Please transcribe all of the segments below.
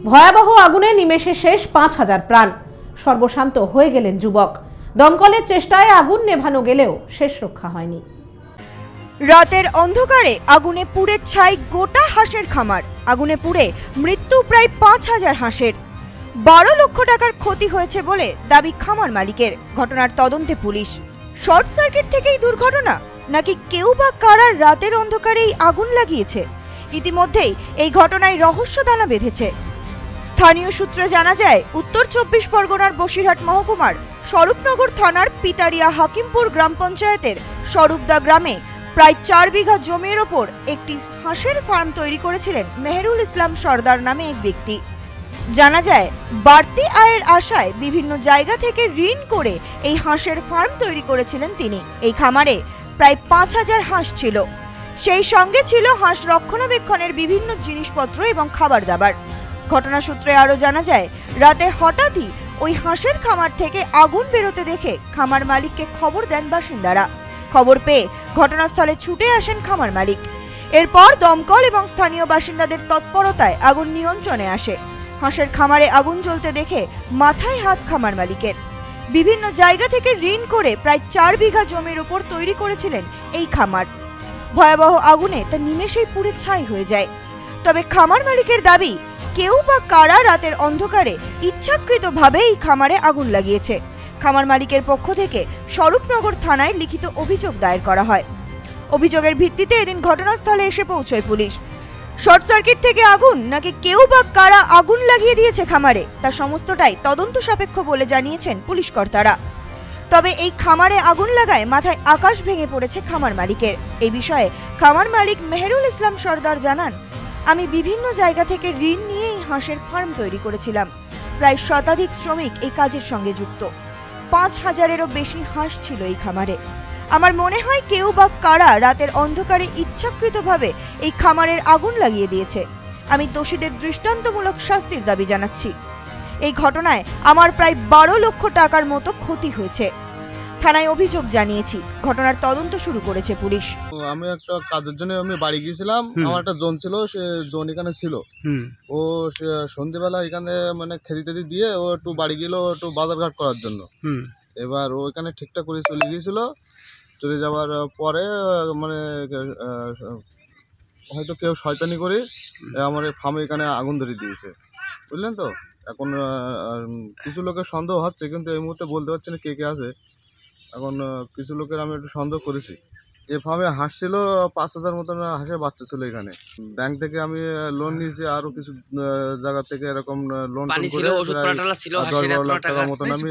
ভয়াবহ আগুনে নিমেষে শেষ ৫,০০০ প্রাণ। সর্বশান্ত হয়ে গেলেন যুবক। দমকলের চেষ্টায় আগুন নেভানো গেলেও শেষ রক্ষা হয়নি। রাতের অন্ধকারে আগুনে পুড়ে ছাই গোটা হাঁসের খামার। আগুনে পুড়ে মৃত্যু প্রায় ৫,০০০ হাঁসের। ১২ লক্ষ টাকার ক্ষতি হয়েছে বলে দাবি খামার মালিকের। ঘটনার তদন্তে পুলিশ। শর্ট সার্কিট থেকেই দুর্ঘটনা, নাকি কেউ বা কারা রাতের অন্ধকারেই আগুন লাগিয়েছে? ইতিমধ্যেই এই ঘটনায় রহস্য দানা বেঁধেছে। স্থানীয় সূত্রে জানা যায়, উত্তর ২৪ পরগনার বসিরহাট মহকুমার স্বরূপনগর থানার পিতারিয়া হাকিমপুর গ্রাম পঞ্চায়েতের স্বরূপদা গ্রামে প্রায় ৪ বিঘা জমির ওপর একটি হাঁসের ফার্ম তৈরি করেছিলেন মেহেরুল ইসলাম সর্দার নামে এক ব্যক্তি। জানা যায়, বাড়তি আয়ের আশায় বিভিন্ন জায়গা থেকে ঋণ করে এই হাঁসের ফার্ম তৈরি করেছিলেন তিনি। এই খামারে প্রায় ৫,০০০ হাঁস ছিল। সেই সঙ্গে ছিল হাঁস রক্ষণাবেক্ষণের বিভিন্ন জিনিসপত্র এবং খাবার দাবার। ঘটনা সূত্রে আরও জানা যায়, রাতে হঠাৎই ওই হাঁসের খামার থেকে আগুন বেরোতে দেখে খামার মালিককে খবর দেন বাসিন্দারা। খবর পেয়ে ঘটনাস্থলে ছুটে আসেন খামার মালিক। এরপর দমকল এবং স্থানীয় বাসিন্দাদের তৎপরতায় আগুন নিয়ন্ত্রণে আসে। হাঁসের খামারে আগুন জ্বলতে দেখে মাথায় হাত খামার মালিকের। বিভিন্ন জায়গা থেকে ঋণ করে প্রায় ৪ বিঘা জমির উপর তৈরি করেছিলেন এই খামার। ভয়াবহ আগুনে তা নিমেষেই পুড়ে ছাই হয়ে যায়। তবে খামার মালিকের দাবি, কেউ বা কারা রাতের অন্ধকারে ইচ্ছাকৃতভাবে এই খামারে আগুন লাগিয়েছে। খামার মালিকের পক্ষ থেকে স্বরূপনগর থানায় লিখিত অভিযোগ দায়ের করা হয়। অভিযোগের ভিত্তিতে এদিন ঘটনাস্থলে এসে পৌঁছয় পুলিশ। শর্ট সার্কিট থেকে আগুন, নাকি কেউ বা কারা আগুন লাগিয়ে দিয়েছে খামারে, তা সমস্তটাই তদন্ত সাপেক্ষ বলে জানিয়েছেন পুলিশ কর্তারা। তবে এই খামারে আগুন লাগায় মাথায় আকাশ ভেঙে পড়েছে খামার মালিকের। এই বিষয়ে খামার মালিক মেহেরুল ইসলাম সর্দার জানান, আমি বিভিন্ন জায়গা থেকে ঋণ নিয়ে এই হাঁসের ফার্ম তৈরি করেছিলাম। প্রায় শতাধিক শ্রমিক এই কাজের সঙ্গে যুক্ত। ৫,০০০-এরও বেশি হাঁস ছিল এই খামারে। আমার মনে হয় কেউ বা কারা রাতের অন্ধকারে ইচ্ছাকৃতভাবে এই খামারের আগুন লাগিয়ে দিয়েছে। আমি দোষীদের দৃষ্টান্তমূলক শাস্তির দাবি জানাচ্ছি। এই ঘটনায় আমার প্রায় ১২ লক্ষ টাকার মতো ক্ষতি হয়েছে। থানায় অভিযোগ জানিয়েছি। ঘটনার তদন্ত শুরু করেছে পুলিশ। আমি একটা কাজের জন্য বাড়ি গিয়েছিলাম। আমার একটা জোন ছিল, সে জোন এখানে ছিল। ও সন্ধ্যেবেলা এখানে মানে খেতে দিয়ে ও একটু বাড়ি গেল একটু বাজারঘাট করার জন্য। এবার ও এখানে ঠিকঠাক করে চলে গিয়েছিল। চলে যাওয়ার পরে মানে হয়তো কেউ শয়তানি করে আমার ফার্মে এখানে আগুন ধরে দিয়েছে, বুঝলেন তো। এখন কিছু লোকের সন্দেহ হচ্ছে, কিন্তু এই মুহূর্তে বলতে পারছি না কে কে আছে। এখন কিছু লোকের আমি একটু সন্দেহ করেছি। এ ফার্মে হাঁস ছিল ৫,০০০ মতন হাঁসের বাচ্চা ছিল এখানে। ব্যাংক থেকে আমি লোন নিয়েছি, আরো কিছু জায়গা থেকে এরকম লোন করে ১০-১২ লাখ টাকার মতন আমি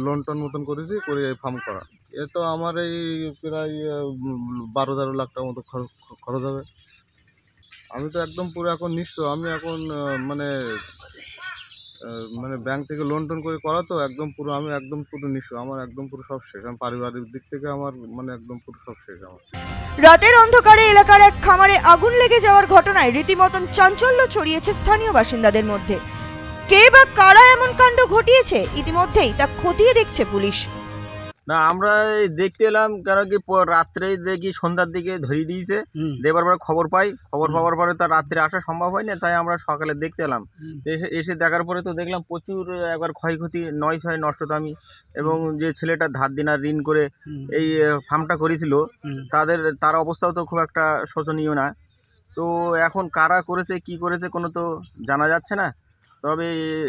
লোন টোন মতন করেছি, করে এই ফার্ম করা। এ তো আমার এই প্রায় ১২-১৩ লাখ টাকার মতো খরচ হবে। আমি তো একদম পুরো এখন নিঃস্ব। আমি এখন মানে ব্যাংক থেকে লোন টোন করে করা তো একদম পুরো, আমি একদম পুরো নিঃস্ব। আমার একদম পুরো সব শেষ। আমার পারিবারিক দিক থেকে আমার মানে একদম পুরো সব শেষ আমার। রাতের অন্ধকারে এলাকার এক খামারে আগুন লেগে যাওয়ার ঘটনায় রীতিমতন চাঞ্চল্য ছড়িয়েছে স্থানীয় বাসিন্দাদের মধ্যে। কে বা কারা এমন কাণ্ড ঘটিয়েছে ইতিমধ্যেই তা খতিয়ে দেখছে পুলিশ। না, আমরা দেখতে এলাম, কারণ কি রাত্রেই দেখি সন্ধ্যার দিকে ধরিয়ে দিয়েছে। দেবার পরে খবর পাওয়ার পরে তো রাত্রে আসা সম্ভব হয় না, তাই আমরা সকালে দেখতে এলাম। এসে দেখার পরে তো দেখলাম প্রচুর একবার ক্ষয়ক্ষতি, নয় নষ্টদামি, এবং যে ছেলেটা ধার দিনার ঋণ করে এই ফার্মটা করেছিল তার অবস্থাও তো খুব একটা শোচনীয় না। তো এখন কারা করেছে কি করেছে কোনো তো জানা যাচ্ছে না। তবে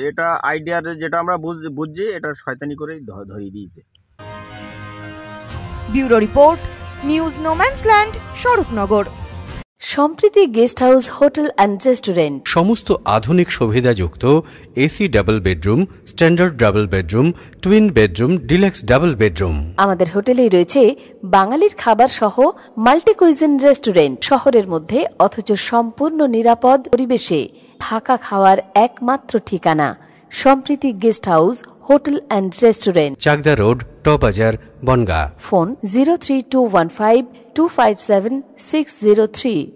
এটা আইডিয়ার যেটা আমরা বুঝছি, এটা শয়তানি করেই ধরিয়ে দিয়েছে। Bureau report, news no man's land, Swarupnagar. Sampriti guest house hotel and restaurant. সমস্ত আধুনিক সুবিধাযুক্ত AC double bedroom, standard double bedroom, twin bedroom, deluxe double bedroom. আমাদের হোটেলেই রয়েছে বাঙালির খাবার সহ মাল্টি কুইজিন রেস্টুরেন্ট। শহরের মধ্যে অথচ সম্পূর্ণ নিরাপদ পরিবেশে থাকা খাওয়ার একমাত্র ঠিকানা Sampriti guest house hotel and restaurant, Chakdah road, টবাজার, বনগাঁ। ফোন 03215257603।